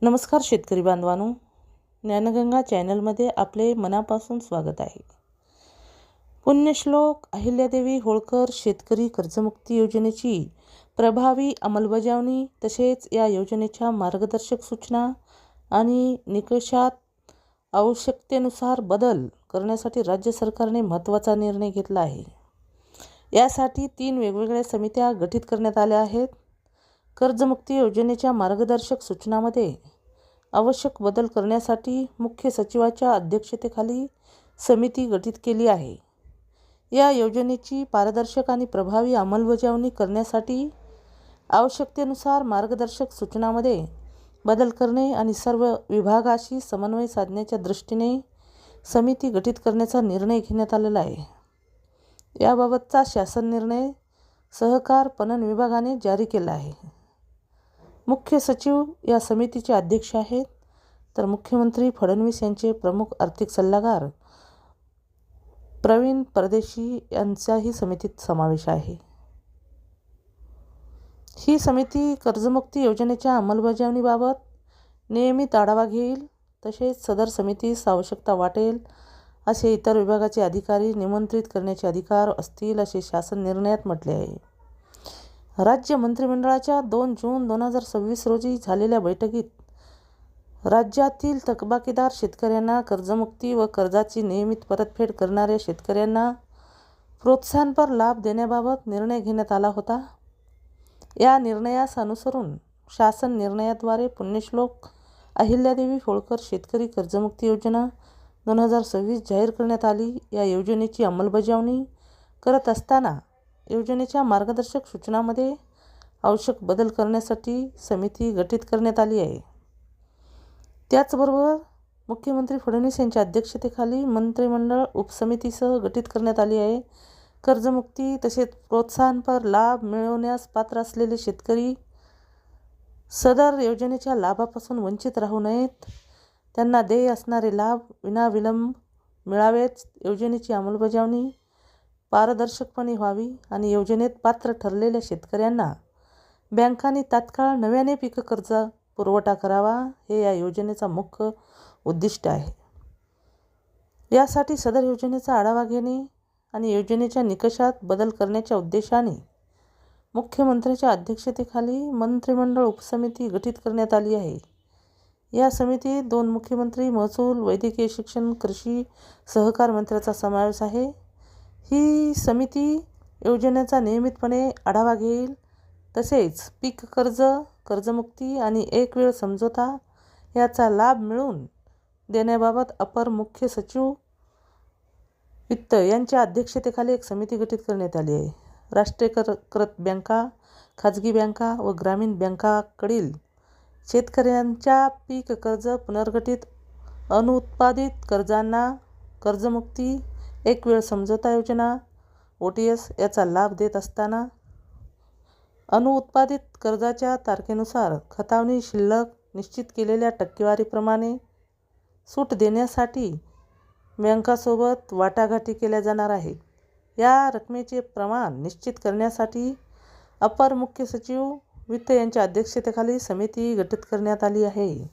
नमस्कार शेतकरी बांधवांनो, ज्ञानगंगा चॅनलमध्ये आपले मनापासून स्वागत आहे. पुण्यश्लोक अहिल्यादेवी होळकर शेतकरी कर्जमुक्ती योजनेची प्रभावी अंमलबजावणी तसेच या योजनेच्या मार्गदर्शक सूचना आणि निकषात आवश्यकतेनुसार बदल करण्यासाठी राज्य सरकारने महत्त्वाचा निर्णय घेतला आहे. यासाठी 3 वेगवेगळ्या समित्या गठीत करण्यात आल्या आहेत. कर्जमुक्ती योजनेच्या मार्गदर्शक सूचनामध्ये आवश्यक बदल करण्यासाठी मुख्य सचिवाच्या अध्यक्षतेखाली समिती गठीत केली आहे. या योजनेची पारदर्शक आणि प्रभावी अंमलबजावणी करण्यासाठी आवश्यकतेनुसार मार्गदर्शक सूचनामध्ये बदल करणे आणि सर्व विभागाशी समन्वय साधण्याच्या दृष्टीने समिती गठीत करण्याचा निर्णय घेण्यात आलेला आहे. याबाबतचा शासन निर्णय सहकार पणन विभागाने जारी केला आहे. मुख्य सचिव या समितीचे अध्यक्ष आहेत, तर मुख्यमंत्री फडणवीस यांचे प्रमुख आर्थिक सल्लागार प्रवीण परदेशी यांचाही समितीत समावेश आहे. ही समिती कर्जमुक्ती योजनेच्या अंमलबजावणीबाबत नियमित आढावा घेईल. तसेच सदर समितीस आवश्यकता वाटेल असे इतर विभागाचे अधिकारी निमंत्रित करण्याचे अधिकार असतील असे शासन निर्णयात म्हटले आहे. राज्य मंत्रिमंडळाच्या 2 जून 2026 रोजी झालेल्या बैठकीत राज्यातील थकबाकीदार शेतकऱ्यांना कर्जमुक्ती व कर्जाची नियमित परतफेड करणाऱ्या शेतकऱ्यांना प्रोत्साहनपर लाभ देण्याबाबत निर्णय घेण्यात आला होता. या निर्णयास अनुसरून शासन निर्णयाद्वारे पुण्यश्लोक अहिल्यादेवी होळकर शेतकरी कर्जमुक्ती योजना 2026 जाहीर करण्यात आली. या योजनेची अंमलबजावणी करत असताना योजनेच्या मार्गदर्शक सूचनामध्ये आवश्यक बदल करण्यासाठी समिती गठीत करण्यात आली आहे. त्याचबरोबर मुख्यमंत्री फडणवीस यांच्या अध्यक्षतेखाली मंत्रिमंडळ उपसमितीसह गठीत करण्यात आली आहे. कर्जमुक्ती तसेच प्रोत्साहनपर लाभ मिळवण्यास पात्र असलेले शेतकरी सदर योजनेच्या लाभापासून वंचित राहू नयेत. त्यांना देय असणारे लाभ विनाविलंब मिळावेत. योजनेची अंमलबजावणी पारदर्शकपणे व्हावी आणि योजनेत पात्र ठरलेल्या शेतकऱ्यांना बँकांनी तात्काळ नव्याने पीक कर्ज पुरवठा करावा, हे या योजनेचा मुख्य उद्दिष्ट आहे. यासाठी सदर योजनेचा आढावा घेणे आणि योजनेच्या निकषात बदल करण्याच्या उद्देशाने मुख्यमंत्र्यांच्या अध्यक्षतेखाली मंत्रिमंडळ उपसमिती गठीत करण्यात आली आहे. या समितीत 2 मुख्यमंत्री, महसूल, वैद्यकीय शिक्षण, कृषी, सहकार मंत्र्यांचा समावेश आहे. ही समिती योजनेचा नियमितपणे आढावा घेईल. तसेच पीक कर्ज, कर्जमुक्ती आणि एक वेळ समझोता याचा लाभ मिळवून देण्याबाबत अपर मुख्य सचिव वित्त यांच्या अध्यक्षतेखाली एक समिती गठीत करण्यात आली आहे. राष्ट्रीयकृत बँका, खाजगी बँका व ग्रामीण बँकांकडील शेतकऱ्यांच्या पीक कर्ज, पुनर्गठित अनुत्पादित कर्जांना कर्जमुक्ती, एक वेळ समझोता योजना OTS याचा लाभ देत असताना अनुत्पादित कर्जाच्या तारखेनुसार खतावणी शिल्लक निश्चित केलेल्या टक्केवारीप्रमाणे सूट देण्यासाठी बँकांसोबत वाटाघाटी केल्या जाणार आहेत. या रकमेचे प्रमाण निश्चित करण्यासाठी अपर मुख्य सचिव वित्त यांच्या अध्यक्षतेखाली समिती गठीत करण्यात आली आहे.